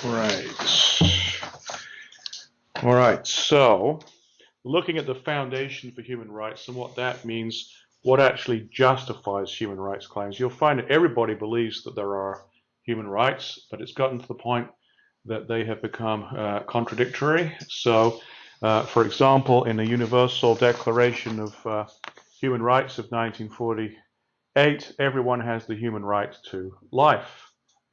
Right. All right. So, looking at the foundation for human rights and what that means, what actually justifies human rights claims, you'll find that everybody believes that there are human rights, but it's gotten to the point that they have become contradictory. So, for example, in the Universal Declaration of Human Rights of 1948, everyone has the human right to life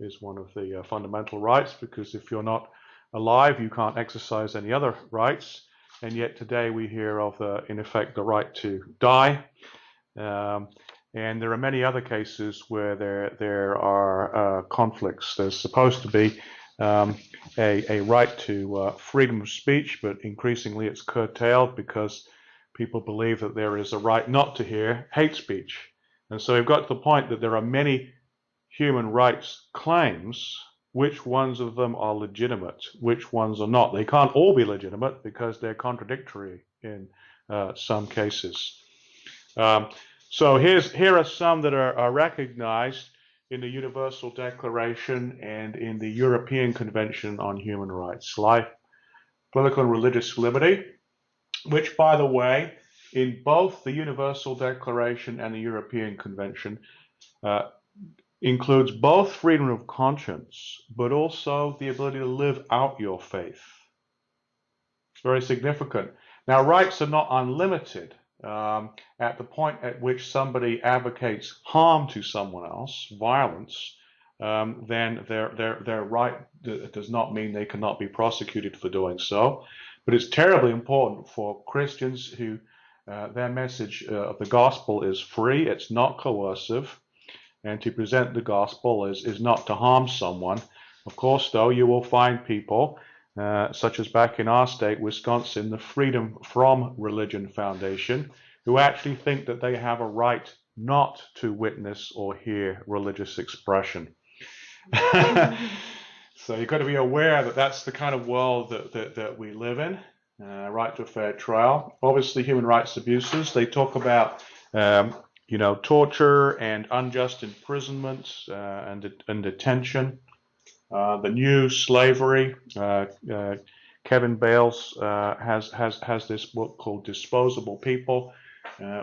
is one of the fundamental rights, because if you're not alive, you can't exercise any other rights. And yet today we hear of, in effect, the right to die. Um, and there are many other cases where there are conflicts. There's supposed to be a right to freedom of speech, but increasingly it's curtailed because people believe that there is a right not to hear hate speech. And so we've got to the point that there are many human rights claims. Which ones of them are legitimate? Which ones are not? They can't all be legitimate because they're contradictory in some cases. So here are some that are recognized in the Universal Declaration and in the European Convention on Human Rights: life, political and religious liberty, which, by the way, in both the Universal Declaration and the European Convention, includes both freedom of conscience, but also the ability to live out your faith. It's very significant. Now, rights are not unlimited. At the point at which somebody advocates harm to someone else, violence, then their right does not mean they cannot be prosecuted for doing so. But it's terribly important for Christians who their message of the gospel is free, it's not coercive, and to present the gospel is not to harm someone. Of course, though, you will find people, such as back in our state, Wisconsin, the Freedom From Religion Foundation, who actually think that they have a right not to witness or hear religious expression. So you've got to be aware that that's the kind of world that we live in. Right to a fair trial. Obviously, human rights abuses. They talk about torture and unjust imprisonment and detention. The new slavery. Kevin Bales has this book called Disposable People,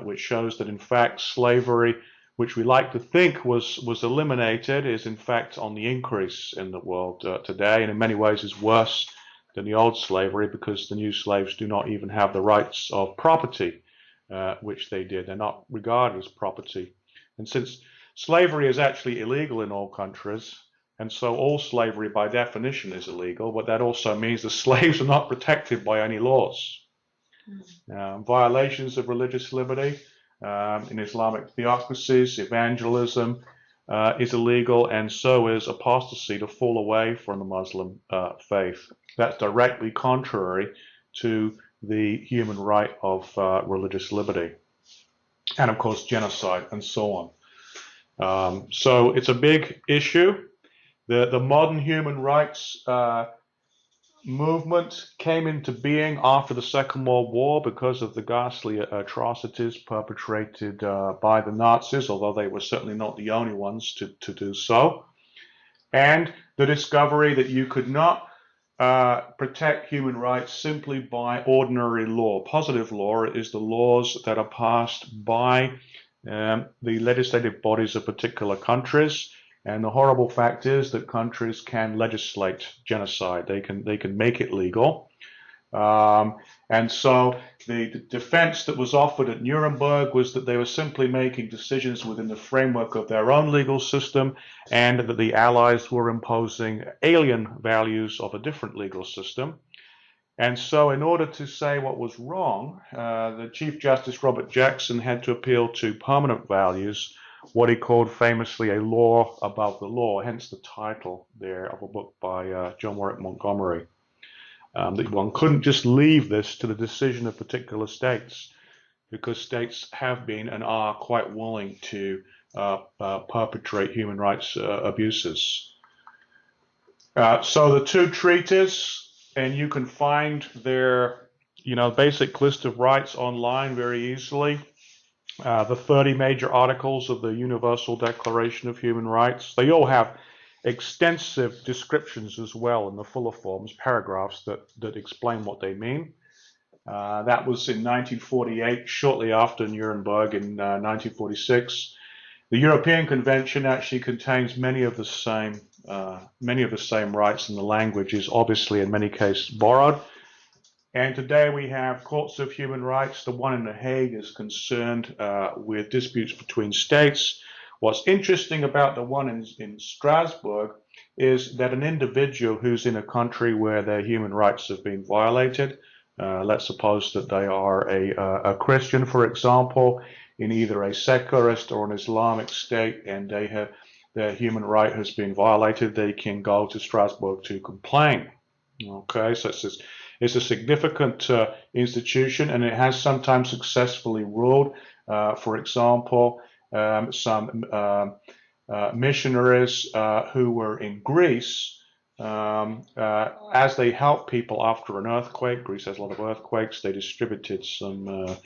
which shows that in fact slavery, which we like to think was eliminated, is in fact on the increase in the world today, and in many ways is worse than the old slavery, because the new slaves do not even have the rights of property, which they did. They're not regarded as property. And since slavery is actually illegal in all countries, and so all slavery by definition is illegal, but that also means the slaves are not protected by any laws. Violations of religious liberty in Islamic theocracies, evangelism is illegal, and so is apostasy, to fall away from the Muslim faith. That's directly contrary to the human right of religious liberty, and of course genocide and so on. So it's a big issue. The modern human rights movement came into being after the Second World War because of the ghastly atrocities perpetrated by the Nazis, although they were certainly not the only ones to do so. And the discovery that you could not protect human rights simply by ordinary law. Positive law is the laws that are passed by the legislative bodies of particular countries. And the horrible fact is that countries can legislate genocide. They can make it legal. And so the defense that was offered at Nuremberg was that they were simply making decisions within the framework of their own legal system, and that the Allies were imposing alien values of a different legal system. And so in order to say what was wrong, the Chief Justice Robert Jackson had to appeal to permanent values, what he called famously a law above the law, hence the title there of a book by John Warwick Montgomery. That one couldn't just leave this to the decision of particular states, because states have been and are quite willing to perpetrate human rights abuses. So the two treaties, and you can find their basic list of rights online very easily. The 30 major articles of the Universal Declaration of Human Rights. They all have extensive descriptions as well in the fuller forms, paragraphs that explain what they mean. That was in 1948, shortly after Nuremberg in 1946. The European Convention actually contains many of the same rights, and the language is obviously in many cases borrowed. And today we have courts of human rights. The one in The Hague is concerned with disputes between states. What's interesting about the one in Strasbourg is that an individual who's in a country where their human rights have been violated, let's suppose that they are a Christian, for example, in either a secularist or an Islamic state, and their human right has been violated, they can go to Strasbourg to complain. Okay, so it's a significant institution, and it has sometimes successfully ruled. For example, some missionaries who were in Greece, as they helped people after an earthquake. Greece has a lot of earthquakes. They distributed some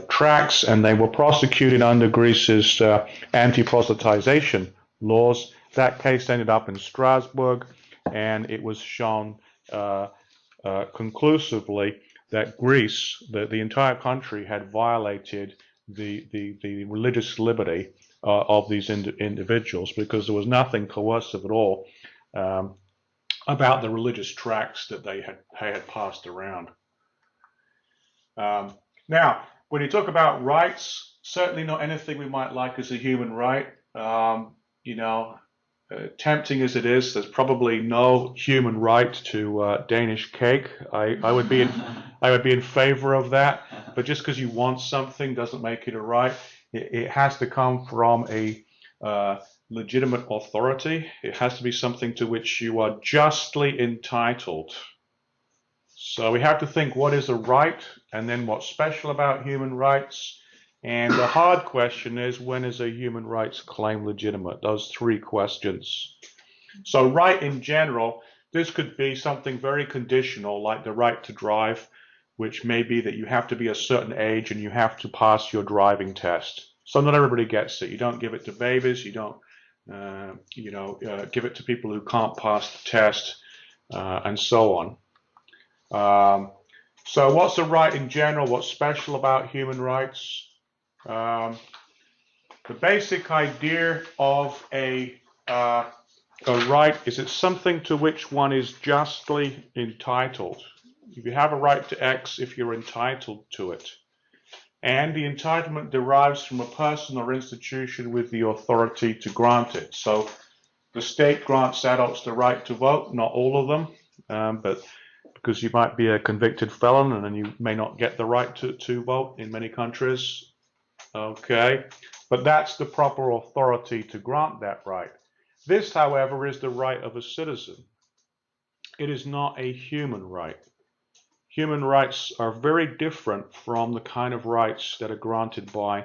tracts, and they were prosecuted under Greece's anti-proselytization laws. That case ended up in Strasbourg, and it was shown conclusively that Greece, the entire country, had violated the religious liberty of these individuals, because there was nothing coercive at all about the religious tracts that they had passed around. Now, when you talk about rights, certainly not anything we might like as a human right. Tempting as it is, there's probably no human right to Danish cake. I would be in favor of that, but just because you want something doesn't make it a right. It has to come from a legitimate authority. It has to be something to which you are justly entitled. So we have to think, what is a right, and then what's special about human rights. And the hard question is, when is a human rights claim legitimate? Those three questions. So right in general, this could be something very conditional, like the right to drive, which may be that you have to be a certain age and you have to pass your driving test. So not everybody gets it. You don't give it to babies. You don't give it to people who can't pass the test, and so on. So what's a right in general? What's special about human rights? The basic idea of a right is it's something to which one is justly entitled. If you have a right to X, if you're entitled to it. And the entitlement derives from a person or institution with the authority to grant it. So the state grants adults the right to vote, not all of them, but because you might be a convicted felon and then you may not get the right to vote in many countries. Okay, but that's the proper authority to grant that right. This, however, is the right of a citizen. It is not a human right. Human rights are very different from the kind of rights that are granted by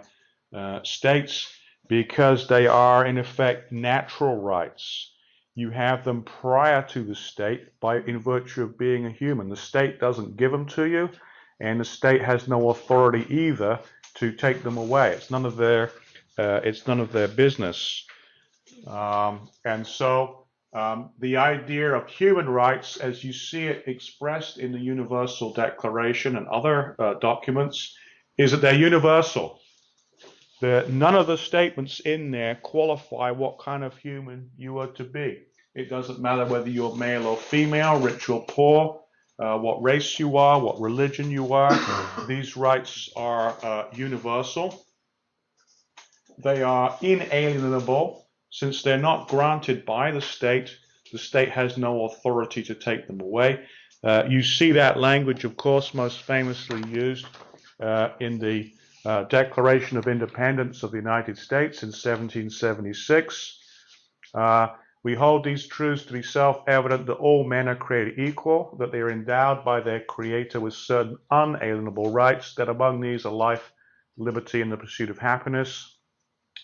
states, because they are, in effect, natural rights. You have them prior to the state in virtue of being a human. The state doesn't give them to you, and the state has no authority either to take them away. It's none of their business. And so the idea of human rights, as you see it expressed in the Universal Declaration and other documents, is that they're universal. None of the statements in there qualify what kind of human you are to be. It doesn't matter whether you're male or female, rich or poor, what race you are, what religion you are. These rights are universal. They are inalienable. Since they're not granted by the state has no authority to take them away. You see that language, of course, most famously used in the Declaration of Independence of the United States in 1776. We hold these truths to be self-evident, that all men are created equal, that they are endowed by their Creator with certain unalienable rights, that among these are life, liberty, and the pursuit of happiness.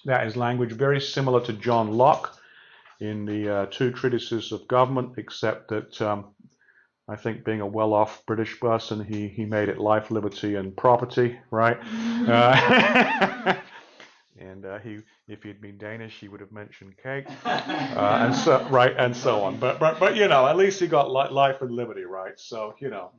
That is language very similar to John Locke in the two treatises of government, except that I think, being a well-off British person, he made it life, liberty, and property, right? And if he'd been Danish, he would have mentioned cake, and so on. But you know, at least he got life and liberty, right? So you know,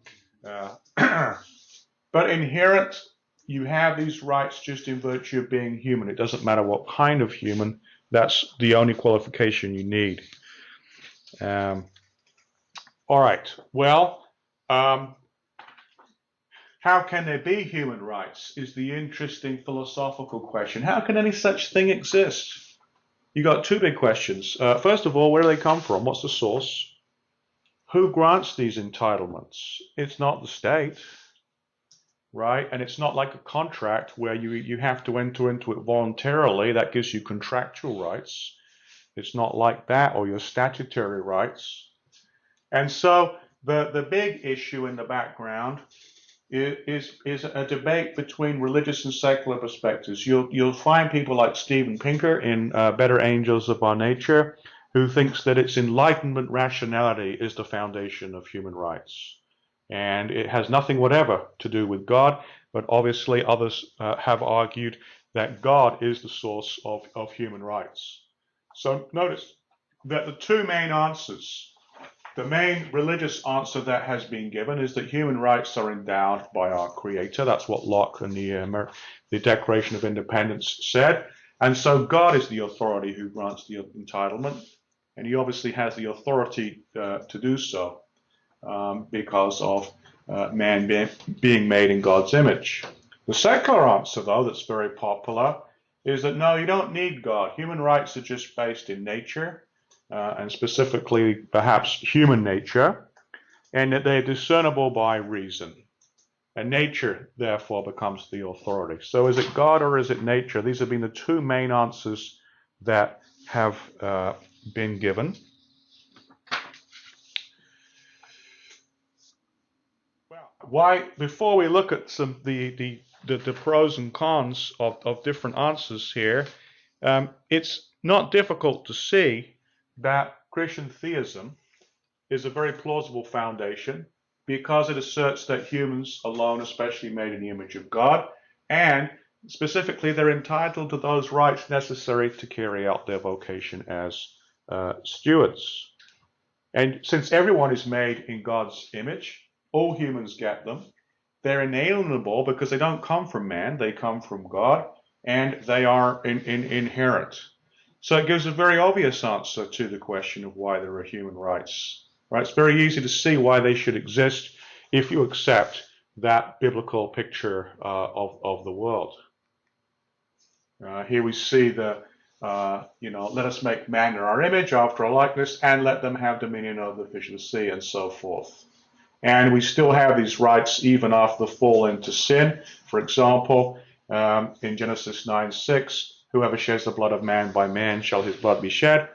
but inherent, you have these rights just in virtue of being human. It doesn't matter what kind of human. That's the only qualification you need. All right. Well, how can there be human rights is the interesting philosophical question. How can any such thing exist? You got two big questions. First of all, where do they come from? What's the source? Who grants these entitlements? It's not the state, right? And it's not like a contract where you have to enter into it voluntarily. That gives you contractual rights. It's not like that, or your statutory rights. And so the big issue in the background is a debate between religious and secular perspectives. You'll find people like Steven Pinker in Better Angels of Our Nature, who thinks that it's Enlightenment rationality is the foundation of human rights. And it has nothing whatever to do with God, but obviously others have argued that God is the source of human rights. So notice that the two main answers, the main religious answer that has been given is that human rights are endowed by our Creator. That's what Locke and the Declaration of Independence said. And so God is the authority who grants the entitlement, and he obviously has the authority to do so because of man being made in God's image. The secular answer, though, that's very popular, is that no, you don't need God. Human rights are just based in nature, and specifically perhaps human nature, and that they're discernible by reason. And nature, therefore, becomes the authority. So is it God or is it nature? These have been the two main answers that have been given. Well, why, before we look at some the pros and cons of different answers here, it's not difficult to see that Christian theism is a very plausible foundation because it asserts that humans alone, especially made in the image of God, and specifically they're entitled to those rights necessary to carry out their vocation as stewards. And since everyone is made in God's image, all humans get them. They're inalienable because they don't come from man, they come from God, and they are inherent. So it gives a very obvious answer to the question of why there are human rights. Right? It's very easy to see why they should exist if you accept that biblical picture of the world. Here we see the, let us make man in our image, after our likeness, and let them have dominion over the fish of the sea, and so forth. And we still have these rights even after the fall into sin. For example, in Genesis 9:6, whoever sheds the blood of man, by man shall his blood be shed.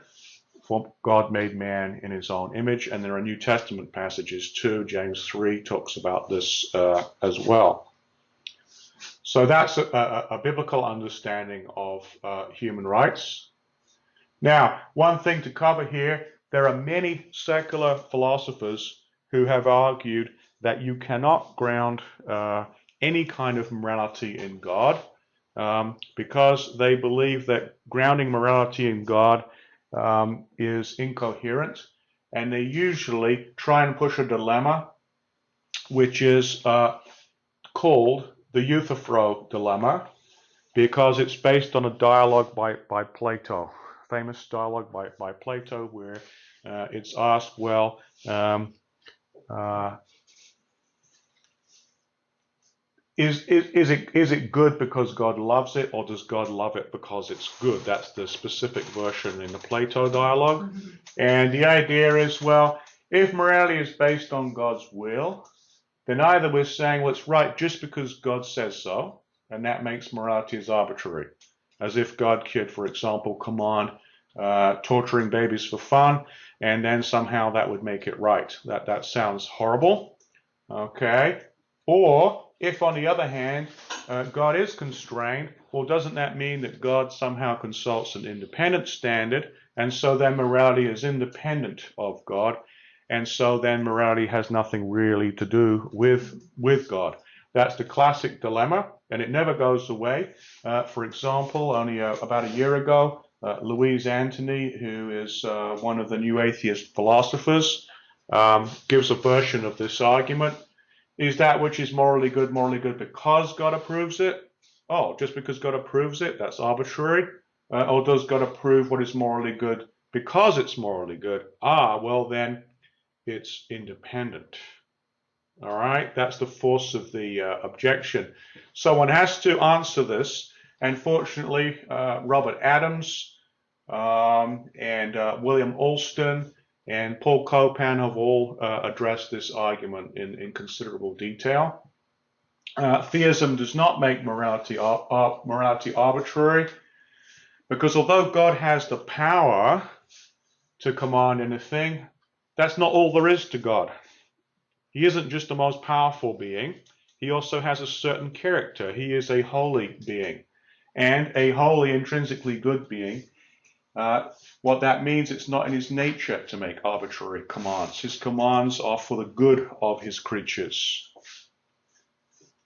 For God made man in his own image. And there are New Testament passages too. James 3 talks about this as well. So that's a biblical understanding of human rights. Now, one thing to cover here, there are many secular philosophers who have argued that you cannot ground any kind of morality in God because they believe that grounding morality in God is incoherent, and they usually try and push a dilemma which is called the Euthyphro dilemma, because it's based on a dialogue by Plato, famous dialogue by Plato, where it's asked, well, is it good because God loves it, or does God love it because it's good? That's the specific version in the Plato dialogue. Mm-hmm. And the idea is, well, if morality is based on God's will, then either we're saying, well, it's right just because God says so, and that makes morality as arbitrary, as if God could, for example, command torturing babies for fun, and then somehow that would make it right. That sounds horrible, okay? Or if, on the other hand, God is constrained, well, doesn't that mean that God somehow consults an independent standard, and so then morality is independent of God, and so then morality has nothing really to do with God? That's the classic dilemma, and it never goes away. For example, only about a year ago, Louise Antony, who is one of the new atheist philosophers, gives a version of this argument. Is that which is morally good because God approves it? Oh, just because God approves it, that's arbitrary. Or does God approve what is morally good because it's morally good? Ah, well then, it's independent. All right, that's the force of the objection. So one has to answer this. And fortunately, Robert Adams and William Alston and Paul Copan have all addressed this argument in considerable detail. Theism does not make morality arbitrary, because although God has the power to command anything, that's not all there is to God. He isn't just the most powerful being. He also has a certain character. He is a holy being, and a holy, intrinsically good being. What that means, it's not in his nature to make arbitrary commands. His commands are for the good of his creatures.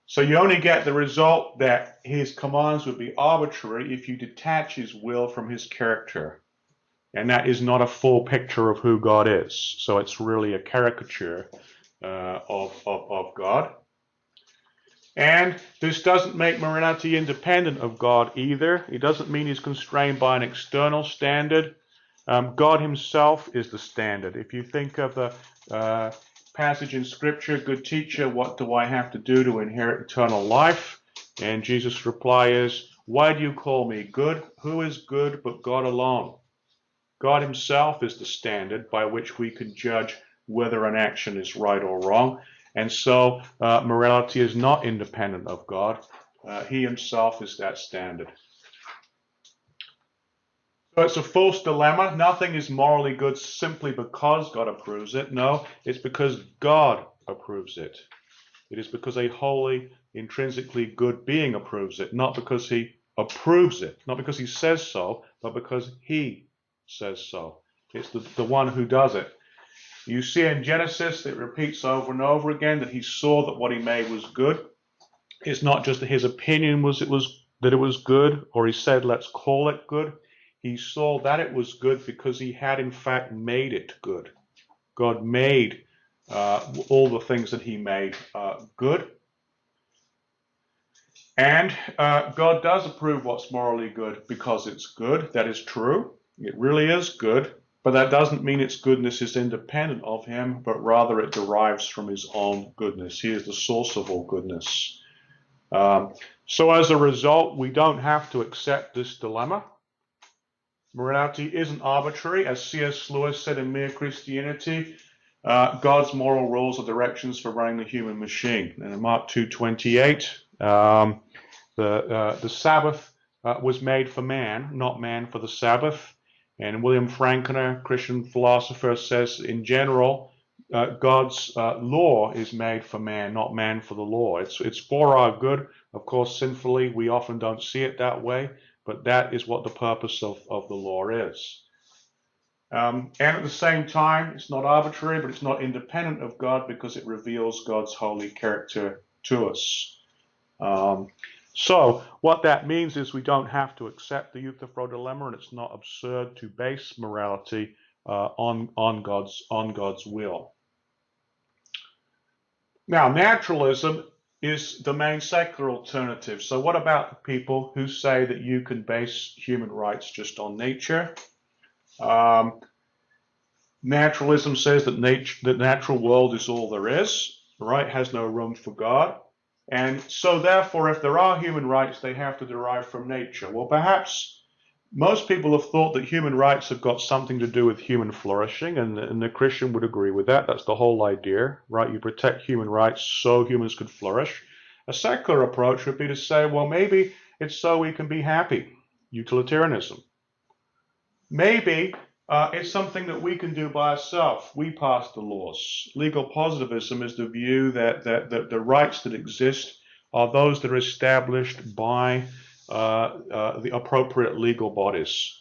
So you only get the result that his commands would be arbitrary if you detach his will from his character. And that is not a full picture of who God is. So it's really a caricature of God. And this doesn't make morality independent of God either. It doesn't mean he's constrained by an external standard. God himself is the standard. If you think of the passage in Scripture, good teacher, what do I have to do to inherit eternal life? And Jesus' reply is, why do you call me good? Who is good but God alone? God himself is the standard by which we can judge whether an action is right or wrong. And so morality is not independent of God. He himself is that standard. So it's a false dilemma. Nothing is morally good simply because God approves it. No, it's because God approves it. It is because a holy, intrinsically good being approves it, not because he approves it, not because he says so, but because he says so. It's the one who does it. You see in Genesis, it repeats over and over again that he saw that what he made was good. It's not just that his opinion was that it was good, or he said, let's call it good. He saw that it was good because he had in fact made it good. God made all the things that he made good. And God does approve what's morally good because it's good. That is true. It really is good. But that doesn't mean its goodness is independent of him, but rather it derives from his own goodness. He is the source of all goodness. So as a result, we don't have to accept this dilemma. Morality isn't arbitrary. As C.S. Lewis said in Mere Christianity, God's moral rules are directions for running the human machine. And in Mark 2:28, the Sabbath was made for man, not man for the Sabbath. And William Frankner, Christian philosopher, says in general, God's law is made for man, not man for the law. It's for our good. Of course, sinfully, we often don't see it that way, but that is what the purpose of the law is. And at the same time, it's not arbitrary, but it's not independent of God because it reveals God's holy character to us. So what that means is we don't have to accept the Euthyphro dilemma, and it's not absurd to base morality on God's will. Now, naturalism is the main secular alternative. So what about the people who say that you can base human rights just on nature? Naturalism says that the natural world is all there is, right? Has no room for God. And so therefore, if there are human rights, they have to derive from nature. Well, perhaps most people have thought that human rights have got something to do with human flourishing, and the Christian would agree with that. That's the whole idea, right? You protect human rights so humans could flourish. A secular approach would be to say, well, maybe it's so we can be happy, utilitarianism. Maybe it's something that we can do by ourselves. We pass the laws. Legal positivism is the view that the rights that exist are those that are established by the appropriate legal bodies.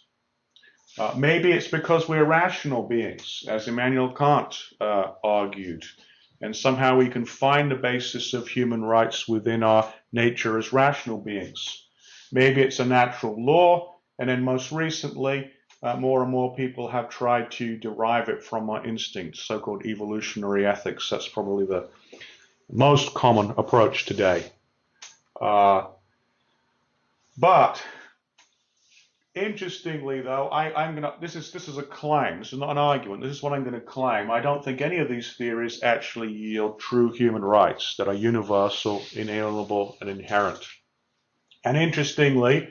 Maybe it's because we're rational beings, as Immanuel Kant argued. and somehow we can find the basis of human rights within our nature as rational beings. Maybe it's a natural law, and then most recently, more and more people have tried to derive it from our instincts, so-called evolutionary ethics. That's probably the most common approach today. But interestingly, though, this is a claim. This is not an argument. This is what I'm going to claim. I don't think any of these theories actually yield true human rights that are universal, inalienable, and inherent. And interestingly,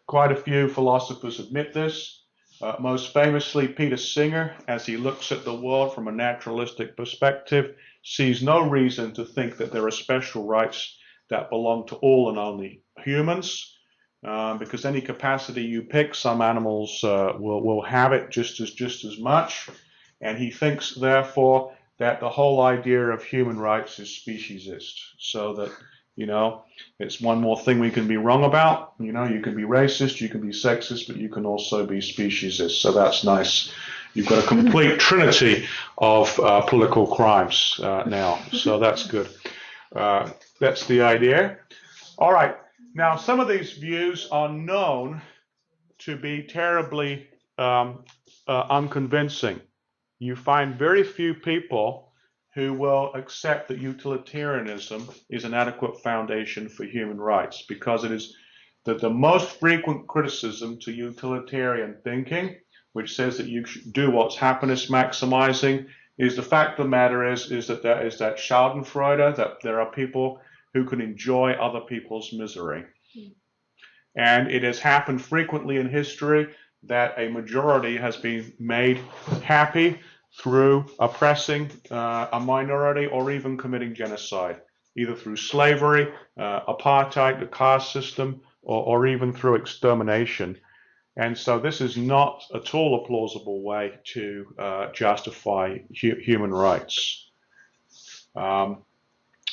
quite a few philosophers admit this. Most famously, Peter Singer, as he looks at the world from a naturalistic perspective, sees no reason to think that there are special rights that belong to all and only humans. Because any capacity you pick, some animals will have it just as much. And he thinks, therefore, that the whole idea of human rights is speciesist. So that, it's one more thing we can be wrong about. You can be racist, you can be sexist, but you can also be speciesist. So that's nice. You've got a complete trinity of political crimes now. So that's good. That's the idea. All right. Now, some of these views are known to be terribly unconvincing. You find very few people who will accept that utilitarianism is an adequate foundation for human rights, because it is the most frequent criticism to utilitarian thinking, which says that you should do what's happiness maximizing, is the fact of the matter is that there is that Schadenfreude, that there are people who can enjoy other people's misery. And it has happened frequently in history that a majority has been made happy through oppressing a minority or even committing genocide, either through slavery, apartheid, the caste system, or even through extermination. And so this is not at all a plausible way to justify human rights.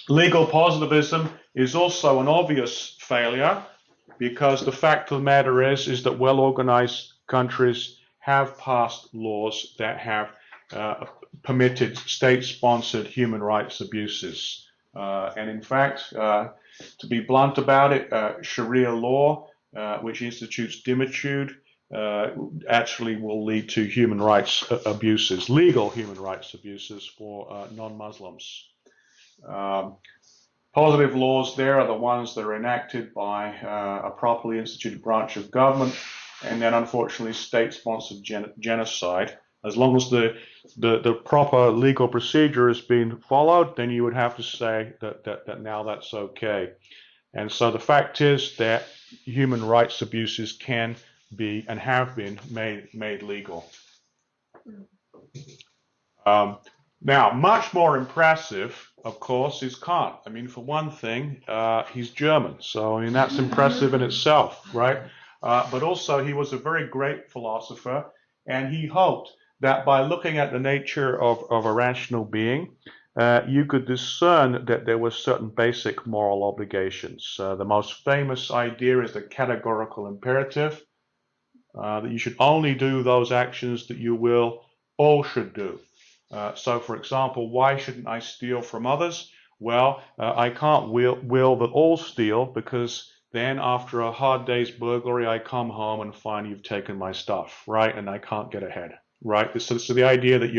Legal positivism is also an obvious failure, because the fact of the matter is that well-organized countries have passed laws that have permitted state-sponsored human rights abuses. And in fact, to be blunt about it, Sharia law, which institutes dhimmitude, actually will lead to human rights abuses, legal human rights abuses for non-Muslims. Positive laws there are the ones that are enacted by a properly instituted branch of government, and then unfortunately state-sponsored genocide. As long as the proper legal procedure is being followed, then you would have to say that now that's okay. And so the fact is that human rights abuses can be and have been made legal. Now, much more impressive, of course, is Kant. I mean, for one thing, he's German, so I mean that's impressive in itself, right? But also, he was a very great philosopher, and he hoped that by looking at the nature of a rational being, you could discern that there were certain basic moral obligations. The most famous idea is the categorical imperative, that you should only do those actions that you will all should do. So, for example, why shouldn't I steal from others? Well, I can't will that all steal, because then after a hard day's burglary, I come home and find you've taken my stuff, right? And I can't get ahead, right? So the idea that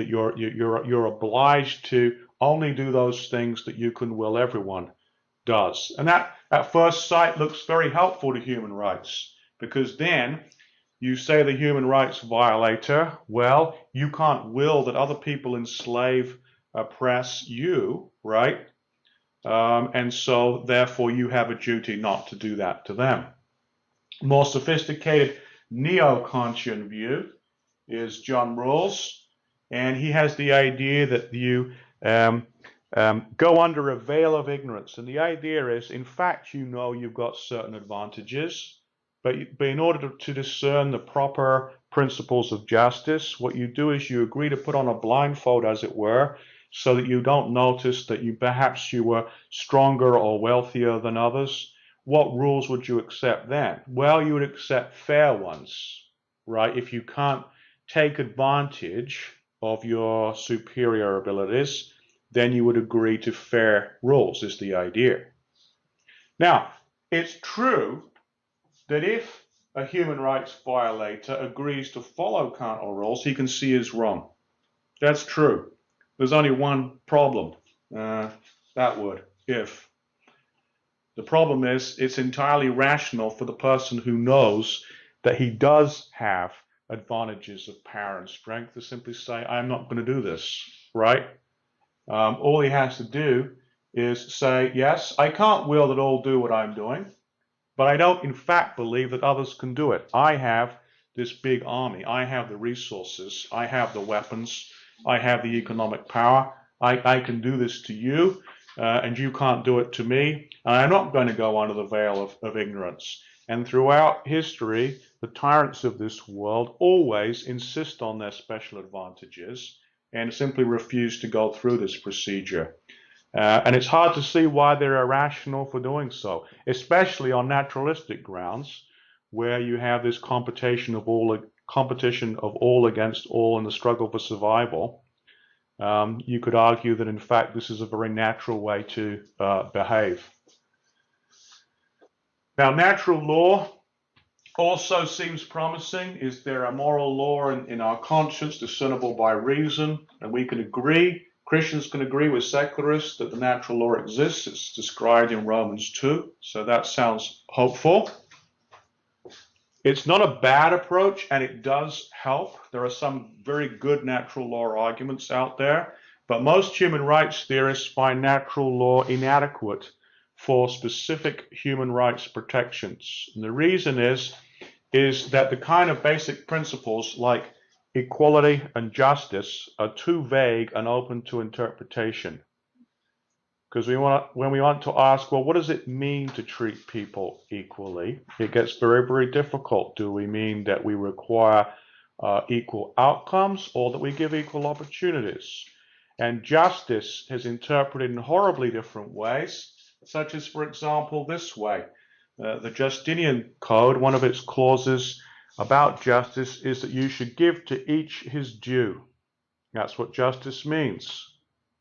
you're obliged to only do those things that you can will everyone does. And that at first sight looks very helpful to human rights, because then you say the human rights violator, well, you can't will that other people enslave, oppress you, right? And so therefore you have a duty not to do that to them. More sophisticated neo-Kantian view is John Rawls, and he has the idea that you go under a veil of ignorance. And the idea is, in fact, you've got certain advantages, but in order to discern the proper principles of justice, what you do is you agree to put on a blindfold, as it were, so that you don't notice that perhaps you were stronger or wealthier than others. What rules would you accept then? Well, you would accept fair ones, right? If you can't take advantage of your superior abilities, then you would agree to fair rules, is the idea. Now, it's true that if a human rights violator agrees to follow carnal rules, he can see is wrong. That's true. There's only one problem. That word, if. The problem is it's entirely rational for the person who knows that he does have advantages of power and strength to simply say, I'm not going to do this, right? All he has to do is say, yes, I can't will that all do what I'm doing, but I don't in fact believe that others can do it. I have this big army. I have the resources. I have the weapons. I have the economic power. I can do this to you, and you can't do it to me. And I'm not going to go under the veil of ignorance. And throughout history, the tyrants of this world always insist on their special advantages and simply refuse to go through this procedure. And it's hard to see why they're irrational for doing so, especially on naturalistic grounds, where you have this competition of all against all in the struggle for survival. You could argue that, in fact, this is a very natural way to behave. Now, natural law also seems promising. Is there a moral law in our conscience discernible by reason? And we can agree, Christians can agree with secularists that the natural law exists. It's described in Romans 2, so that sounds hopeful. It's not a bad approach, and it does help. There are some very good natural law arguments out there, but most human rights theorists find natural law inadequate for specific human rights protections. And the reason is that the kind of basic principles like equality and justice are too vague and open to interpretation. Because when we want to ask, well, what does it mean to treat people equally? It gets very, very difficult. Do we mean that we require equal outcomes, or that we give equal opportunities? And justice is interpreted in horribly different ways, such as, for example, this way. The Justinian Code, one of its clauses about justice is that you should give to each his due. That's what justice means.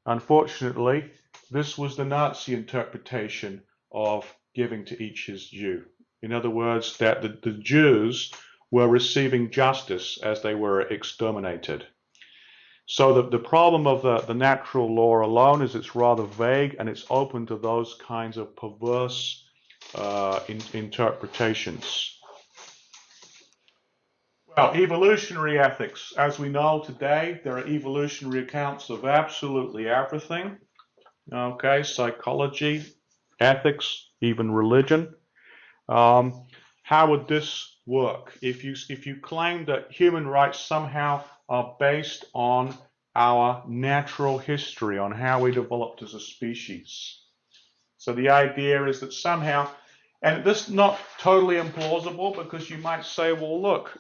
Unfortunately, this was the Nazi interpretation of giving to each his due. In other words, that the Jews were receiving justice as they were exterminated. So the problem of the natural law alone is it's rather vague, and it's open to those kinds of perverse interpretations. Well, evolutionary ethics. As we know today, there are evolutionary accounts of absolutely everything. Okay, psychology, ethics, even religion. How would this work? If you claim that human rights somehow are based on our natural history, on how we developed as a species. So the idea is that somehow, and this is not totally implausible, because you might say, well, look,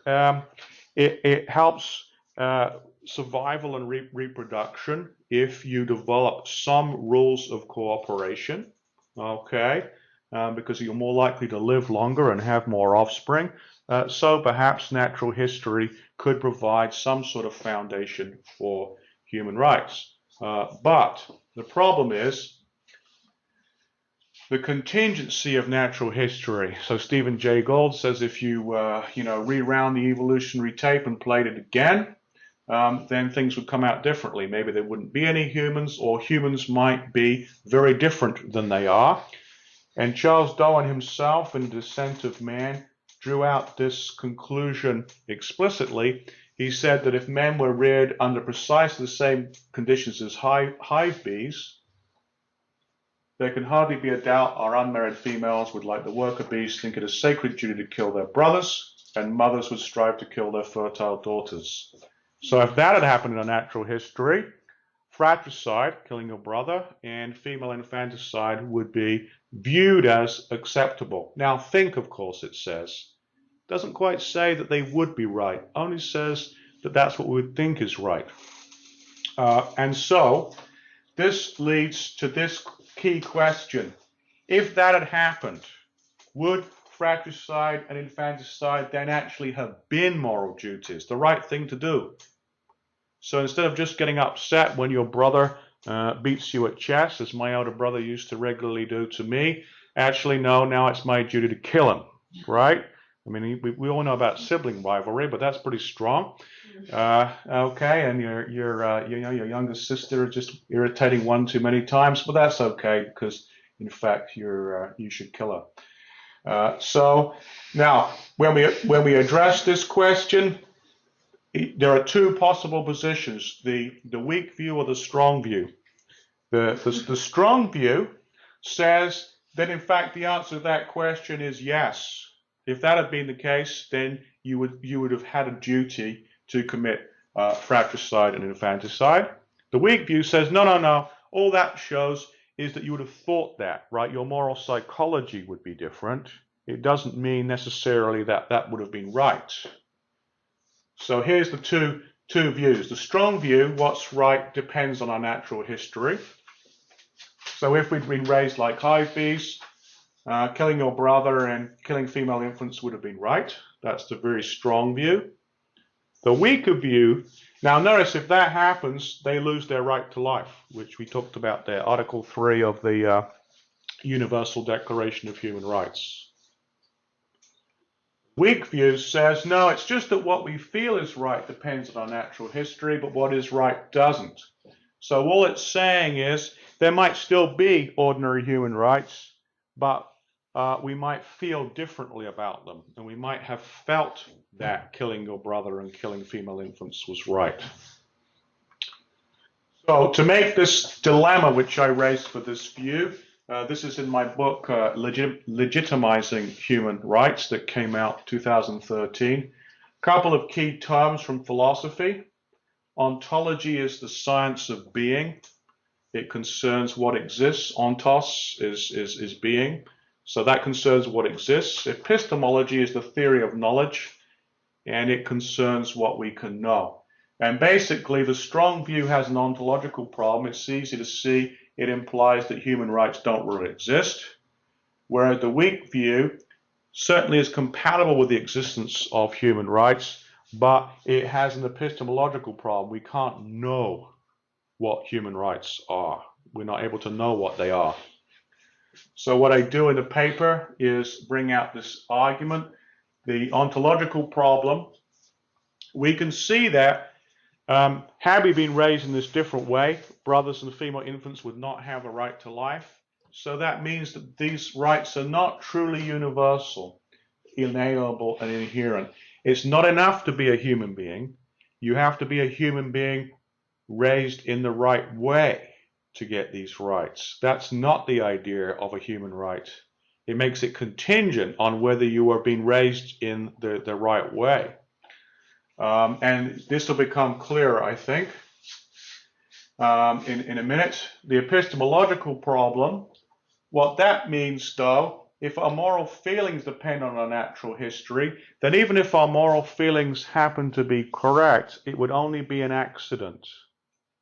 it helps survival and reproduction if you develop some rules of cooperation, okay, because you're more likely to live longer and have more offspring. So perhaps natural history could provide some sort of foundation for human rights. But the problem is the contingency of natural history. So Stephen Jay Gould says if you rewound the evolutionary tape and played it again, then things would come out differently. Maybe there wouldn't be any humans, or humans might be very different than they are. And Charles Darwin himself, in Descent of Man, drew out this conclusion explicitly. He said that if men were reared under precisely the same conditions as hive bees, there can hardly be a doubt our unmarried females would, like the worker bees, think it a sacred duty to kill their brothers, and mothers would strive to kill their fertile daughters. So if that had happened in a natural history, fratricide, killing your brother, and female infanticide would be viewed as acceptable. Now think, of course, it says. Doesn't quite say that they would be right, only says that that's what we would think is right. And so this leads to this key question. If that had happened, would fratricide and infanticide then actually have been moral duties, the right thing to do? So instead of just getting upset when your brother beats you at chess, as my elder brother used to regularly do to me. Actually, no, now it's my duty to kill him, right? I mean, we all know about sibling rivalry, but that's pretty strong. Okay, and your younger sister is just irritating one too many times, but that's okay because in fact you should kill her. So now when we address this question, there are two possible positions: the weak view or the strong view. The strong view says that in fact the answer to that question is yes. If that had been the case, then you would have had a duty to commit fratricide and infanticide. The weak view says no, no, no. All that shows is that you would have thought that, right? Your moral psychology would be different. It doesn't mean necessarily that that would have been right. So here's the two views. The strong view, what's right depends on our natural history. So if we'd been raised like hive bees, killing your brother and killing female infants would have been right. That's the very strong view. The weaker view, now notice if that happens, they lose their right to life, which we talked about there, Article 3 of the Universal Declaration of Human Rights. Weak view says, no, it's just that what we feel is right depends on our natural history, but what is right doesn't. So all it's saying is there might still be ordinary human rights, but we might feel differently about them, and we might have felt that killing your brother and killing female infants was right. So to make this dilemma which I raised for this view, this is in my book, Legitimizing Human Rights, that came out 2013. A couple of key terms from philosophy. Ontology is the science of being. It concerns what exists. Ontos is being. So that concerns what exists. Epistemology is the theory of knowledge, and it concerns what we can know. And basically, the strong view has an ontological problem. It's easy to see. It implies that human rights don't really exist, whereas the weak view certainly is compatible with the existence of human rights, but it has an epistemological problem. We can't know what human rights are. We're not able to know what they are. So what I do in the paper is bring out this argument, the ontological problem. We can see that had we been raised in this different way, brothers and female infants would not have a right to life. So that means that these rights are not truly universal, inalienable, and inherent. It's not enough to be a human being. You have to be a human being raised in the right way to get these rights. That's not the idea of a human right. It makes it contingent on whether you are being raised in the right way. And this will become clearer, I think, in a minute. The epistemological problem, what that means, though, if our moral feelings depend on our natural history, then even if our moral feelings happen to be correct, it would only be an accident,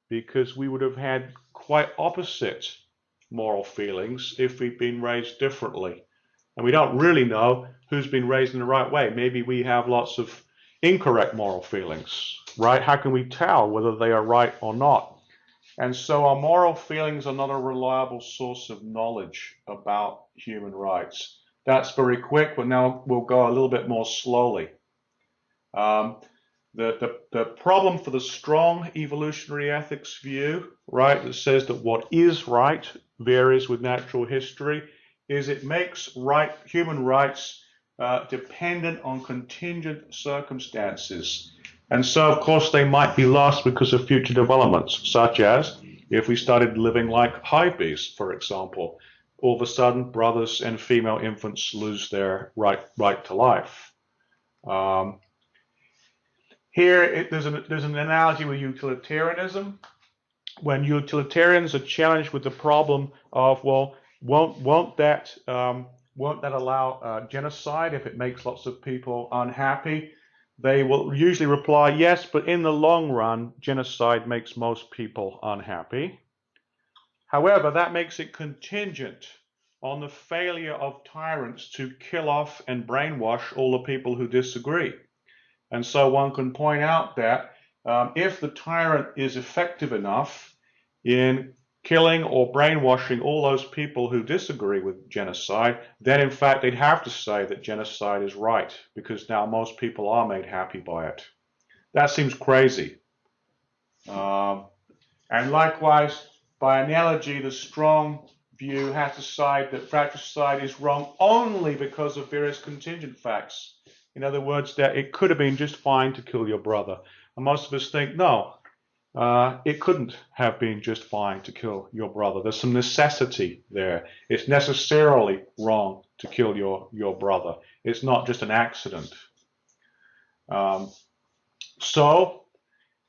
because we would have had quite opposite moral feelings if we'd been raised differently. And we don't really know who's been raised in the right way. Maybe we have lots of incorrect moral feelings, right? How can we tell whether they are right or not? And so our moral feelings are not a reliable source of knowledge about human rights. That's very quick, but now we'll go a little bit more slowly. The problem for the strong evolutionary ethics view, right, that says that what is right varies with natural history, is it makes human rights dependent on contingent circumstances. And so, of course, they might be lost because of future developments, such as if we started living like hive bees, for example. All of a sudden, brothers and female infants lose their right to life. Here, there's an analogy with utilitarianism. When utilitarians are challenged with the problem of, well, won't that allow genocide if it makes lots of people unhappy? They will usually reply, yes, but in the long run, genocide makes most people unhappy. However, that makes it contingent on the failure of tyrants to kill off and brainwash all the people who disagree. And so one can point out that if the tyrant is effective enough in killing or brainwashing all those people who disagree with genocide, then in fact they'd have to say that genocide is right, because now most people are made happy by it. That seems crazy. And likewise, by analogy, the strong view has to side that fratricide is wrong only because of various contingent facts. In other words, that it could have been just fine to kill your brother. And most of us think, no, it couldn't have been just fine to kill your brother. There's some necessity there. It's necessarily wrong to kill your brother. It's not just an accident. So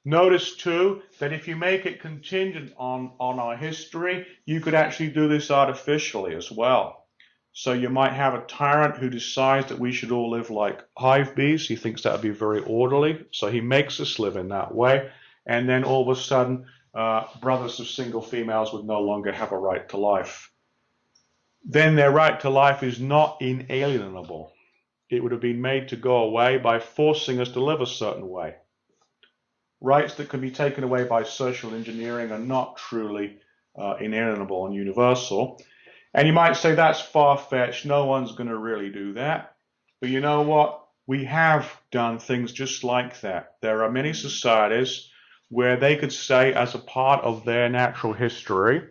notice too that if you make it contingent on our history, you could actually do this artificially as well. So you might have a tyrant who decides that we should all live like hive bees. He thinks that would be very orderly, so he makes us live in that way. And then all of a sudden, brothers of single females would no longer have a right to life. Then their right to life is not inalienable. It would have been made to go away by forcing us to live a certain way. Rights that can be taken away by social engineering are not truly inalienable and universal. And you might say that's far-fetched, no one's going to really do that. But you know what? We have done things just like that. There are many societies where they could say, as a part of their natural history,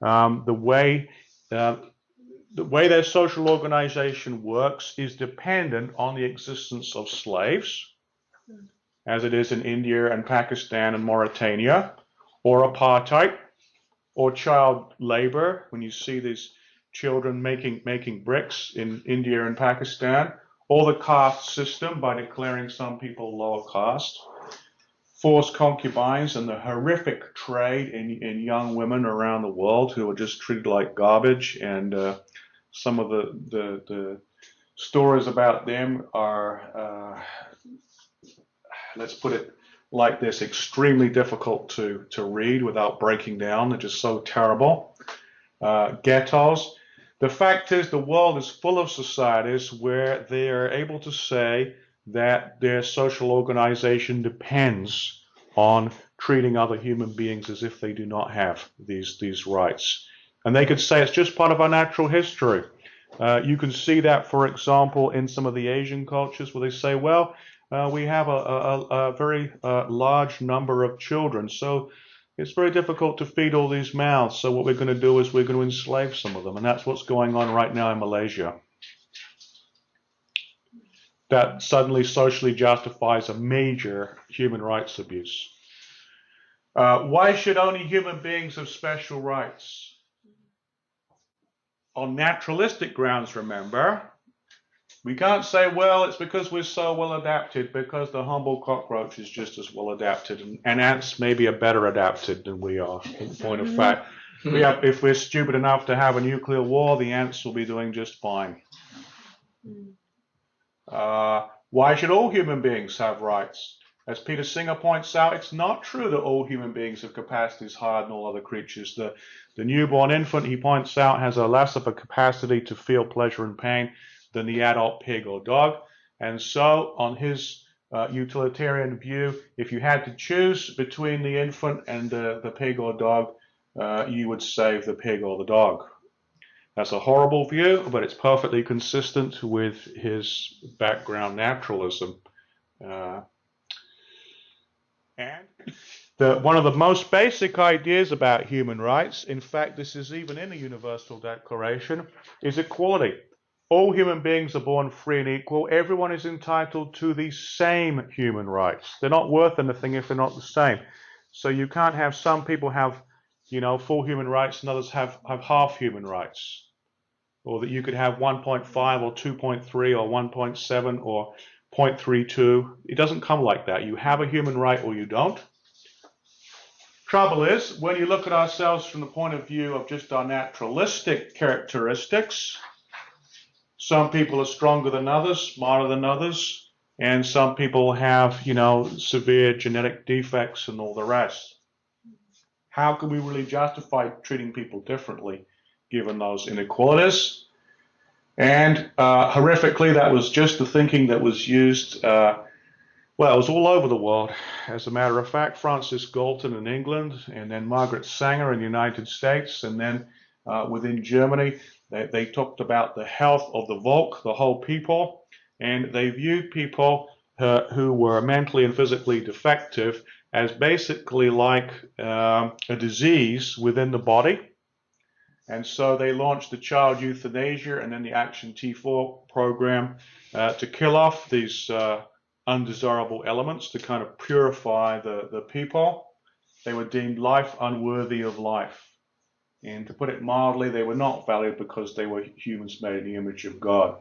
the way their social organization works is dependent on the existence of slaves, as it is in India and Pakistan and Mauritania, or apartheid, or child labor, when you see these children making bricks in India and Pakistan, or the caste system by declaring some people lower caste, forced concubines and the horrific trade in young women around the world who are just treated like garbage, and some of the stories about them are, let's put it like this, extremely difficult to read without breaking down. They're just so terrible. Ghettos. The fact is, the world is full of societies where they are able to say that their social organization depends on treating other human beings as if they do not have these rights. And they could say it's just part of our natural history. You can see that, for example, in some of the Asian cultures where they say, well, we have a very large number of children, so it's very difficult to feed all these mouths. So what we're going to do is we're going to enslave some of them. And that's what's going on right now in Malaysia. That suddenly socially justifies a major human rights abuse. Why should only human beings have special rights? On naturalistic grounds, remember. We can't say, well, it's because we're so well adapted, because the humble cockroach is just as well adapted, and ants maybe are better adapted than we are, in point of fact. If we're stupid enough to have a nuclear war, the ants will be doing just fine. Why should all human beings have rights? As Peter Singer points out, it's not true that all human beings have capacities higher than all other creatures. The newborn infant, he points out, has a less of a capacity to feel pleasure and pain than the adult pig or dog. And so, on his utilitarian view, if you had to choose between the infant and the pig or dog, you would save the pig or the dog. That's a horrible view, but it's perfectly consistent with his background naturalism. And one of the most basic ideas about human rights, in fact, this is even in the Universal Declaration, is equality. All human beings are born free and equal. Everyone is entitled to the same human rights. They're not worth anything if they're not the same. So you can't have some people have, full human rights and others have half human rights. Or that you could have 1.5 or 2.3 or 1.7 or 0.32. It doesn't come like that. You have a human right or you don't. Trouble is, when you look at ourselves from the point of view of just our naturalistic characteristics, some people are stronger than others, smarter than others, and some people have, severe genetic defects and all the rest. How can we really justify treating people differently given those inequalities? And horrifically, that was just the thinking that was used Well, it was all over the world. As a matter of fact, Francis Galton in England, and then Margaret Sanger in the United States, and then within Germany, they talked about the health of the Volk, the whole people, and they viewed people who were mentally and physically defective as basically like a disease within the body. And so they launched the child euthanasia and then the Action T4 program to kill off these undesirable elements to kind of purify the people. They were deemed life unworthy of life. And to put it mildly, they were not valued because they were humans made in the image of God.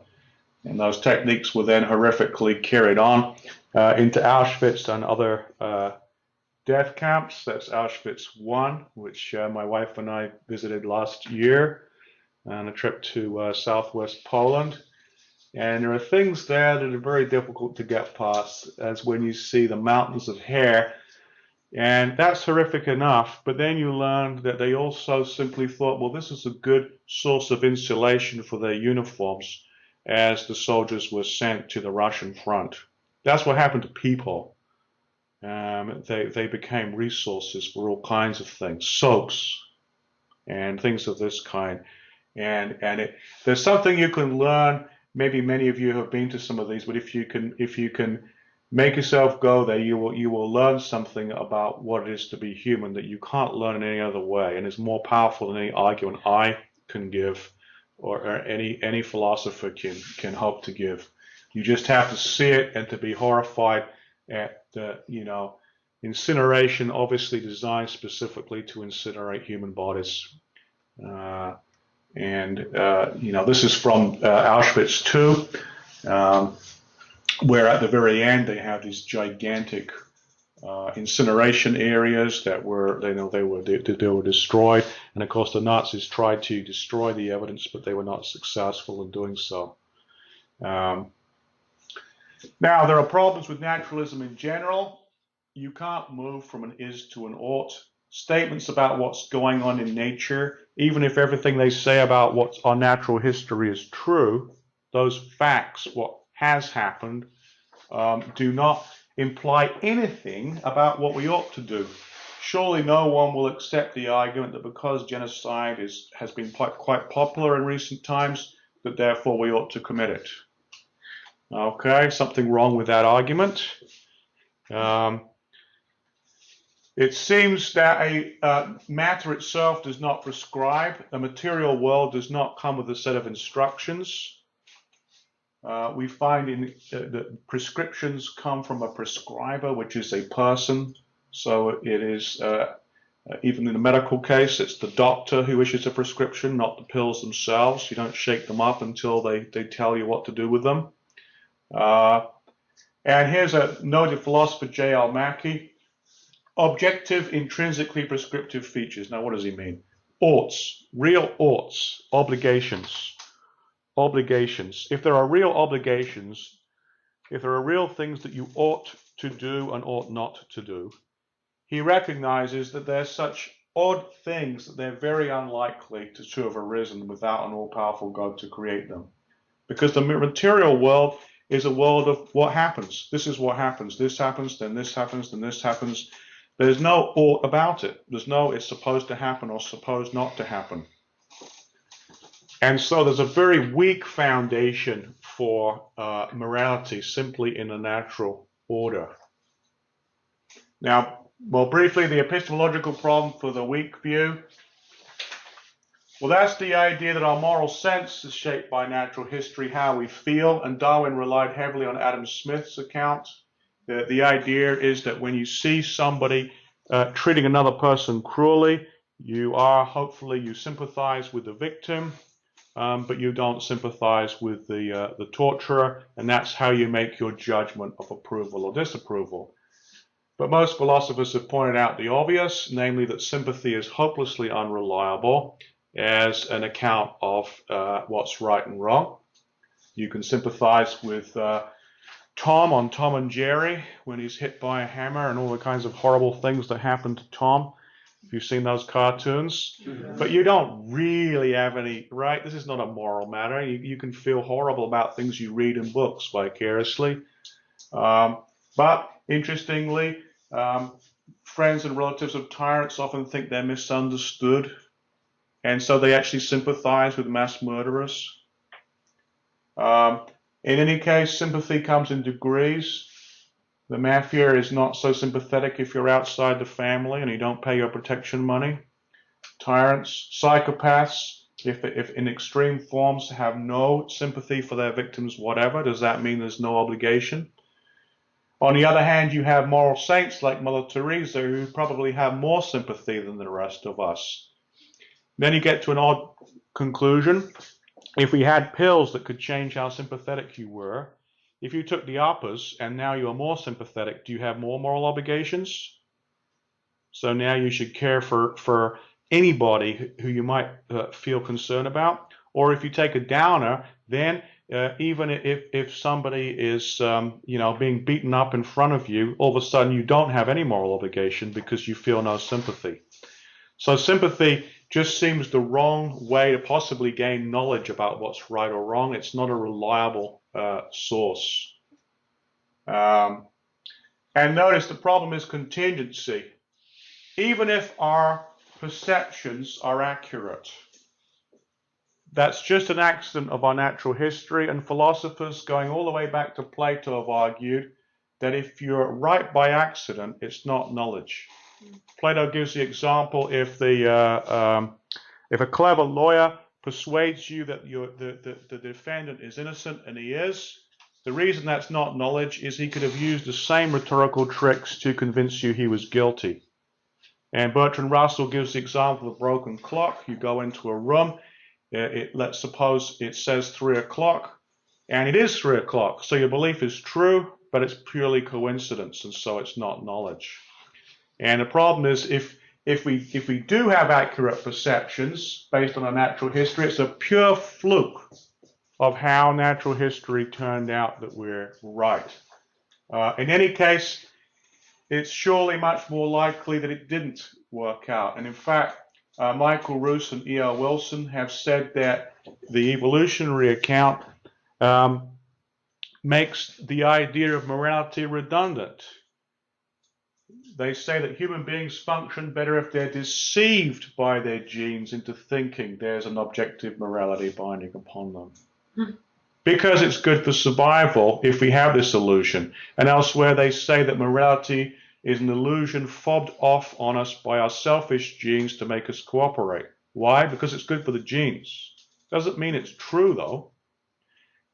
And those techniques were then horrifically carried on into Auschwitz and other death camps. That's Auschwitz I, which my wife and I visited last year on a trip to southwest Poland. And there are things there that are very difficult to get past, as when you see the mountains of hair. And that's horrific enough, but then you learn that they also simply thought, well, this is a good source of insulation for their uniforms as the soldiers were sent to the Russian front. That's what happened to people. They became resources for all kinds of things, soaps and things of this kind. And there's something you can learn. Maybe many of you have been to some of these, but if you can make yourself go there, you will learn something about what it is to be human that you can't learn in any other way, and is more powerful than any argument I can give, or any philosopher can hope to give. You just have to see it and to be horrified at incineration, obviously designed specifically to incinerate human bodies. This is from Auschwitz II, where at the very end they have these gigantic incineration areas that were they were destroyed, and of course the Nazis tried to destroy the evidence, but they were not successful in doing so. Now, there are problems with naturalism in general. You can't move from an is to an ought. Statements about what's going on in nature, even if everything they say about what's our natural history is true, those facts, what has happened, do not imply anything about what we ought to do. Surely no one will accept the argument that because genocide has been quite popular in recent times, that therefore we ought to commit it. Okay, something wrong with that argument. It seems that a matter itself does not prescribe. A material world does not come with a set of instructions. We find that prescriptions come from a prescriber, which is a person. So it is, even in a medical case, it's the doctor who issues a prescription, not the pills themselves. You don't shake them up until they tell you what to do with them. And here's a noted philosopher, J.L. Mackie. Objective, intrinsically prescriptive features. Now, what does he mean? Oughts, real oughts, obligations. Obligations. If there are real obligations, if there are real things that you ought to do and ought not to do, he recognizes that they're such odd things that they're very unlikely to have arisen without an all-powerful God to create them. Because the material world is a world of what happens. This is what happens. This happens, then this happens, then this happens. There's no ought about it. There's no it's supposed to happen or supposed not to happen. And so there's a very weak foundation for morality simply in the natural order. Now, well, briefly, the epistemological problem for the weak view. Well, that's the idea that our moral sense is shaped by natural history, how we feel, and Darwin relied heavily on Adam Smith's account. The idea is that when you see somebody treating another person cruelly, hopefully you sympathize with the victim, but you don't sympathize with the torturer, and that's how you make your judgment of approval or disapproval. But most philosophers have pointed out the obvious, namely that sympathy is hopelessly unreliable as an account of what's right and wrong. You can sympathize with Tom on Tom and Jerry when he's hit by a hammer and all the kinds of horrible things that happen to Tom, if you've seen those cartoons. But you don't really have any, right? This is not a moral matter. You can feel horrible about things you read in books vicariously. But interestingly, friends and relatives of tyrants often think they're misunderstood, and so they actually sympathize with mass murderers. In any case, sympathy comes in degrees. The mafia is not so sympathetic if you're outside the family and you don't pay your protection money. Tyrants, psychopaths, if in extreme forms, have no sympathy for their victims whatever. Does that mean there's no obligation? On the other hand, you have moral saints like Mother Teresa who probably have more sympathy than the rest of us. Then you get to an odd conclusion. If we had pills that could change how sympathetic you were, if you took the uppers and now you are more sympathetic, do you have more moral obligations? So now you should care for anybody who you might feel concern about. Or if you take a downer, then even if somebody is being beaten up in front of you, all of a sudden you don't have any moral obligation because you feel no sympathy. So sympathy just seems the wrong way to possibly gain knowledge about what's right or wrong. It's not a reliable source. And notice the problem is contingency. Even if our perceptions are accurate, that's just an accident of our natural history, and philosophers going all the way back to Plato have argued that if you're right by accident, it's not knowledge. Plato gives the example if a clever lawyer persuades you that the defendant is innocent, and he is, the reason that's not knowledge is he could have used the same rhetorical tricks to convince you he was guilty. And Bertrand Russell gives the example of a broken clock. You go into a room, let's suppose it says 3 o'clock, and it is 3 o'clock. So your belief is true, but it's purely coincidence, and so it's not knowledge. And the problem is if we do have accurate perceptions based on our natural history, it's a pure fluke of how natural history turned out that we're right. In any case, it's surely much more likely that it didn't work out. And in fact, Michael Roos and E.L. Wilson have said that the evolutionary account makes the idea of morality redundant. They say that human beings function better if they're deceived by their genes into thinking there's an objective morality binding upon them. Because it's good for survival if we have this illusion. And elsewhere they say that morality is an illusion fobbed off on us by our selfish genes to make us cooperate. Why? Because it's good for the genes. Doesn't mean it's true, though.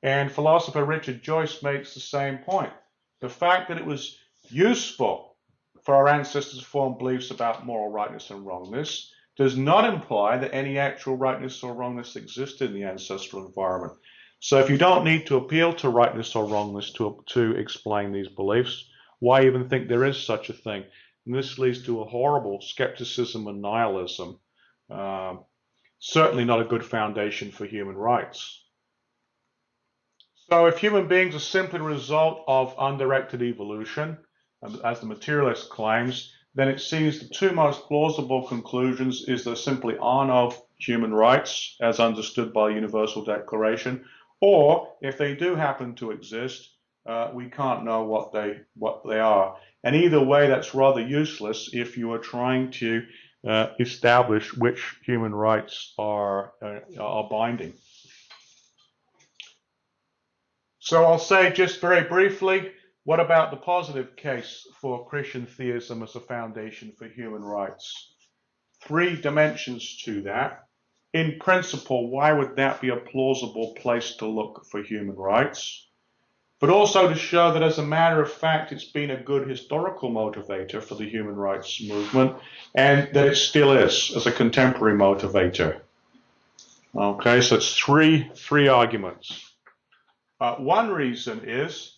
And philosopher Richard Joyce makes the same point. The fact that it was useful for our ancestors to form beliefs about moral rightness and wrongness does not imply that any actual rightness or wrongness existed in the ancestral environment. So if you don't need to appeal to rightness or wrongness to explain these beliefs, why even think there is such a thing? And this leads to a horrible skepticism and nihilism. Certainly not a good foundation for human rights. So if human beings are simply a result of undirected evolution, as the materialist claims, then it seems the two most plausible conclusions is there simply are no human rights as understood by the Universal Declaration, or if they do happen to exist, we can't know what they are. And either way, that's rather useless if you are trying to establish which human rights are binding. So I'll say just very briefly, what about the positive case for Christian theism as a foundation for human rights? 3 dimensions to that. In principle, why would that be a plausible place to look for human rights? But also to show that as a matter of fact, it's been a good historical motivator for the human rights movement, and that it still is as a contemporary motivator. Okay, so it's three arguments. One reason is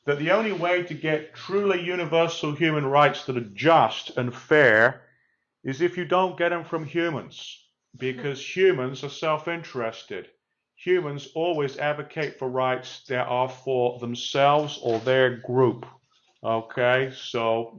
that the only way to get truly universal human rights that are just and fair is if you don't get them from humans, because humans are self-interested. Humans always advocate for rights that are for themselves or their group. Okay, so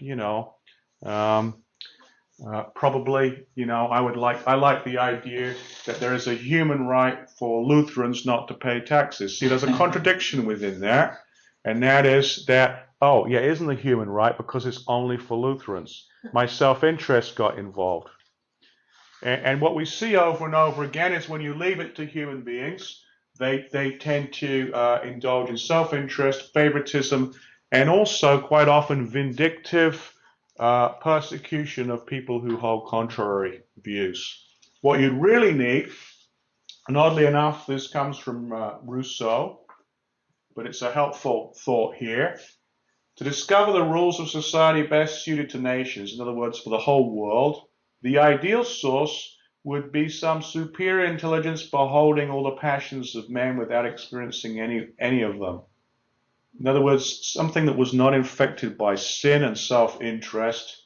probably I like the idea that there is a human right for Lutherans not to pay taxes. See, there's a contradiction within that, and that is that Oh, yeah, it isn't a human right because it's only for Lutherans. My self-interest got involved. And what we see over and over again is when you leave it to human beings, they tend to indulge in self-interest, favoritism, and also quite often vindictive persecution of people who hold contrary views. What you really need, and oddly enough, this comes from Rousseau, but it's a helpful thought here, to discover the rules of society best suited to nations, in other words, for the whole world, the ideal source would be some superior intelligence beholding all the passions of men without experiencing any of them. In other words, something that was not infected by sin and self-interest.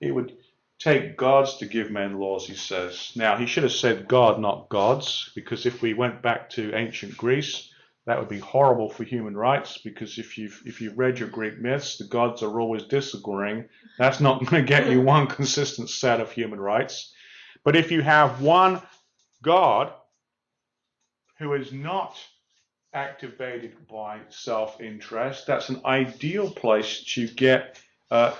It would take gods to give men laws, he says. Now, he should have said God, not gods, because if we went back to ancient Greece, that would be horrible for human rights, because if you've read your Greek myths, the gods are always disagreeing. That's not going to get you one consistent set of human rights. But if you have one God who is not activated by self-interest, that's an ideal place to get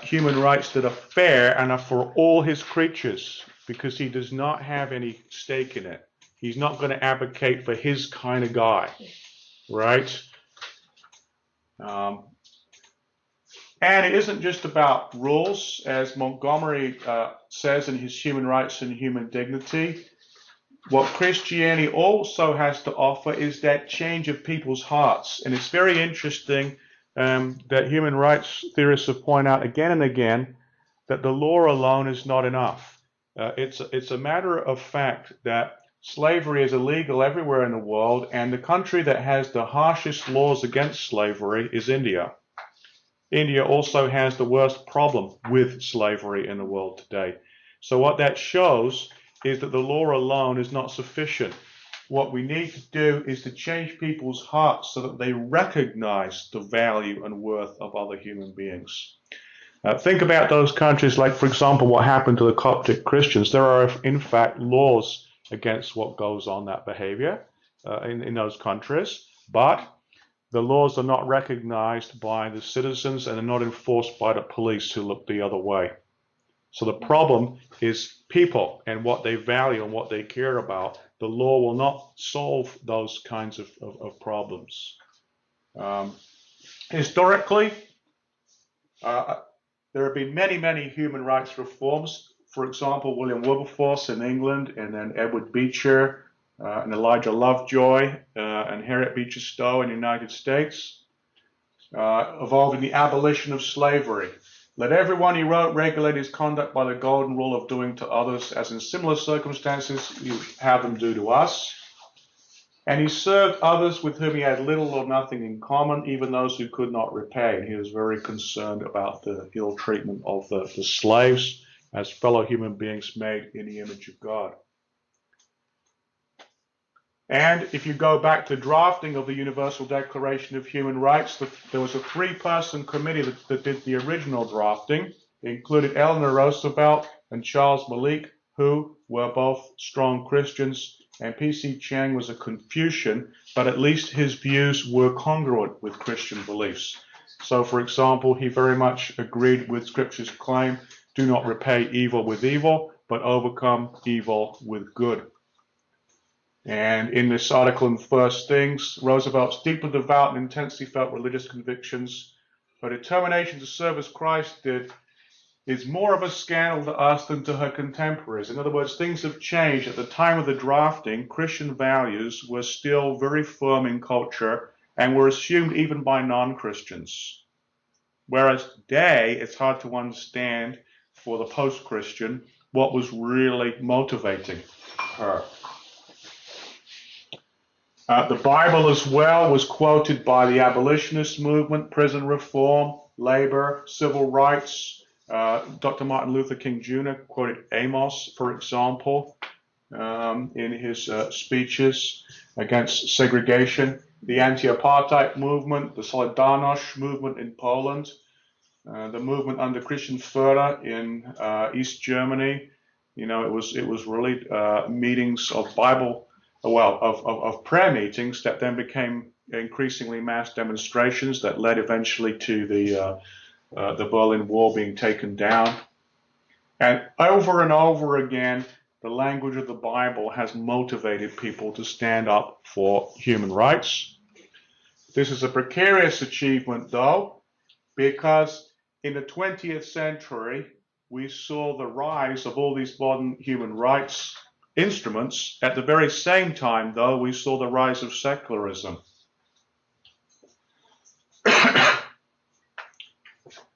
human rights that are fair and are for all his creatures, because he does not have any stake in it. He's not going to advocate for his kind of guy, right? And it isn't just about rules, as Montgomery says in his Human Rights and Human Dignity. What Christianity also has to offer is that change of people's hearts. And it's very interesting that human rights theorists have pointed out again and again that the law alone is not enough. It's a matter of fact that slavery is illegal everywhere in the world, and the country that has the harshest laws against slavery is India. India also has the worst problem with slavery in the world today. So what that shows is that the law alone is not sufficient. What we need to do is to change people's hearts so that they recognize the value and worth of other human beings. Think about those countries like, for example, what happened to the Coptic Christians. There are, in fact, laws against what goes on that behavior in those countries, but the laws are not recognized by the citizens and are not enforced by the police who look the other way. So the problem is people and what they value and what they care about. The law will not solve those kinds of problems. Historically, there have been many, many human rights reforms. For example, William Wilberforce in England, and then Edward Beecher, and Elijah Lovejoy and Harriet Beecher Stowe in the United States, involving the abolition of slavery. Let everyone, he wrote, regulate his conduct by the golden rule of doing to others as in similar circumstances you have them do to us. And he served others with whom he had little or nothing in common, even those who could not repay. And he was very concerned about the ill treatment of the slaves as fellow human beings made in the image of God. And if you go back to drafting of the Universal Declaration of Human Rights, there was a three-person committee that did the original drafting. It included Eleanor Roosevelt and Charles Malik, who were both strong Christians, and P.C. Chang was a Confucian, but at least his views were congruent with Christian beliefs. So, for example, he very much agreed with Scripture's claim, do not repay evil with evil, but overcome evil with good. And in this article in First Things, Roosevelt's deeply devout and intensely felt religious convictions, her determination to serve as Christ did, is more of a scandal to us than to her contemporaries. In other words, things have changed. At the time of the drafting, Christian values were still very firm in culture and were assumed even by non-Christians. Whereas today, it's hard to understand for the post-Christian what was really motivating her. The Bible as well was quoted by the abolitionist movement, prison reform, labor, civil rights. Dr. Martin Luther King Jr. quoted Amos, for example, in his speeches against segregation. The anti-apartheid movement, the Solidarność movement in Poland, the movement under Christian Förder in East Germany. You know, it was really meetings of Bible. Of prayer meetings that then became increasingly mass demonstrations that led eventually to the Berlin Wall being taken down. And over again, the language of the Bible has motivated people to stand up for human rights. This is a precarious achievement, though, because in the 20th century, we saw the rise of all these modern human rights instruments. At the very same time, though, we saw the rise of secularism.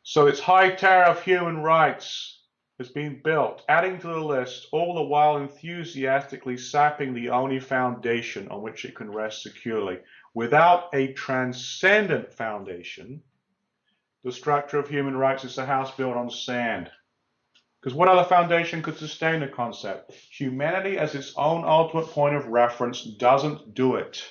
So this high tower of human rights has been built, adding to the list, all the while enthusiastically sapping the only foundation on which it can rest securely. Without a transcendent foundation, the structure of human rights is a house built on sand. Because what other foundation could sustain the concept? Humanity as its own ultimate point of reference doesn't do it,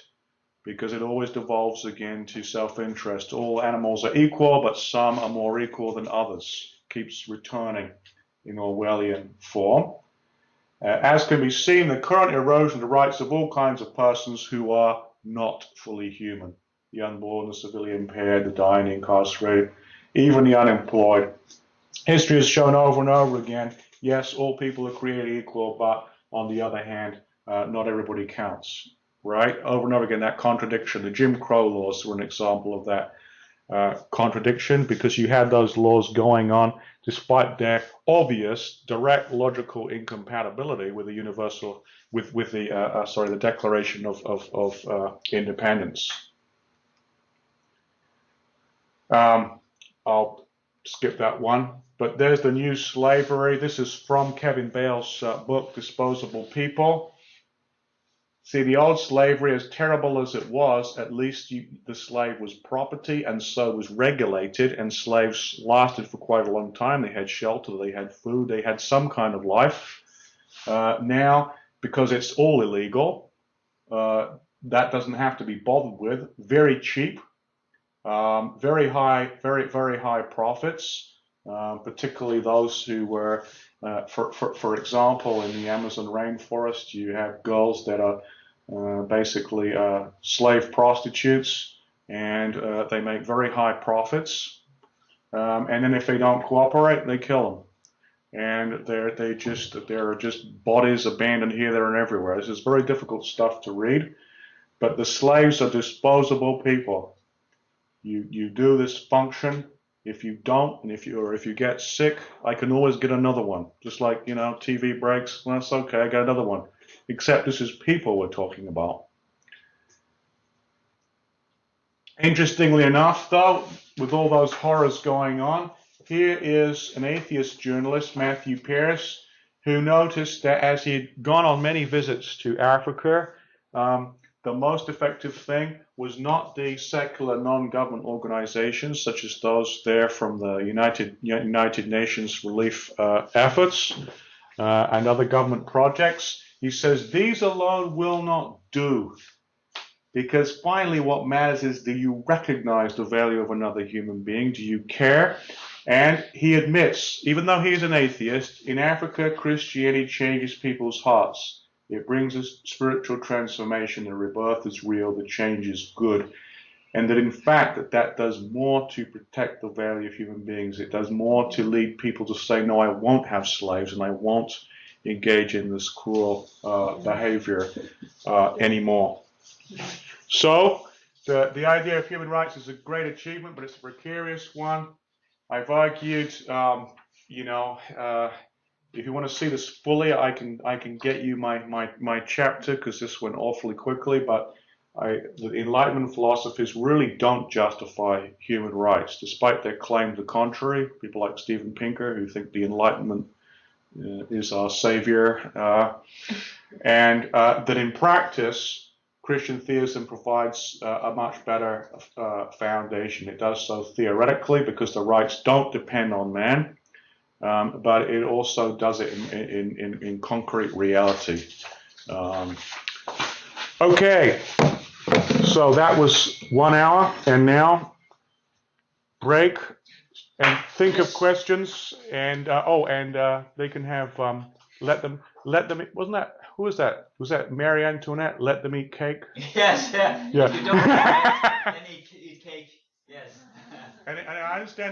because it always devolves again to self-interest. All animals are equal, but some are more equal than others. Keeps returning in Orwellian form. As can be seen, the current erosion of the rights of all kinds of persons who are not fully human. The unborn, the severely impaired, the dying, the incarcerated, even the unemployed. History has shown over and over again, yes, all people are created equal, but on the other hand, not everybody counts, right? Over and over again, that contradiction. The Jim Crow laws were an example of that contradiction, because you had those laws going on despite their obvious, direct, logical incompatibility with the universal, with the Declaration of Independence. I'll skip that one. But there's the new slavery. This is from Kevin Bale's book, Disposable People. See, the old slavery, as terrible as it was, at least the slave was property, and so was regulated, and slaves lasted for quite a long time. They had shelter, they had food, they had some kind of life. Now, because it's all illegal, that doesn't have to be bothered with. Very cheap, very high profits. Particularly those who were, for example, in the Amazon rainforest, you have girls that are basically slave prostitutes, and they make very high profits. And then if they don't cooperate, they kill them. And there are just bodies abandoned here, there, and everywhere. This is very difficult stuff to read, but the slaves are disposable people. You do this function. If you don't, and if you get sick, I can always get another one. Just like, TV breaks, well, that's okay, I got another one. Except this is people we're talking about. Interestingly enough, though, with all those horrors going on, here is an atheist journalist, Matthew Pearce, who noticed that as he'd gone on many visits to Africa, the most effective thing was not the secular non-government organizations such as those there from the United Nations relief efforts and other government projects. He says these alone will not do, because finally what matters is, do you recognize the value of another human being? Do you care? And he admits, even though he's an atheist, in Africa Christianity changes people's hearts. It brings us spiritual transformation. The rebirth is real. The change is good. And that in fact that does more to protect the value of human beings. It does more to lead people to say, no, I won't have slaves and I won't engage in this cruel behavior anymore. So the idea of human rights is a great achievement, but it's a precarious one. I've argued, if you want to see this fully, I can get you my chapter, because this went awfully quickly. But the Enlightenment philosophies really don't justify human rights, despite their claim to the contrary. People like Steven Pinker, who think the Enlightenment is our savior, and that in practice, Christian theism provides a much better foundation. It does so theoretically because the rights don't depend on man. But it also does it in concrete reality. Okay, so that was 1 hour, and now break and think of questions, and they can have let them, wasn't that, who was that? Was that Marie Antoinette? Let them eat cake? Yes, yeah. Yeah. If you don't eat bread, then eat cake. Yes. And I understand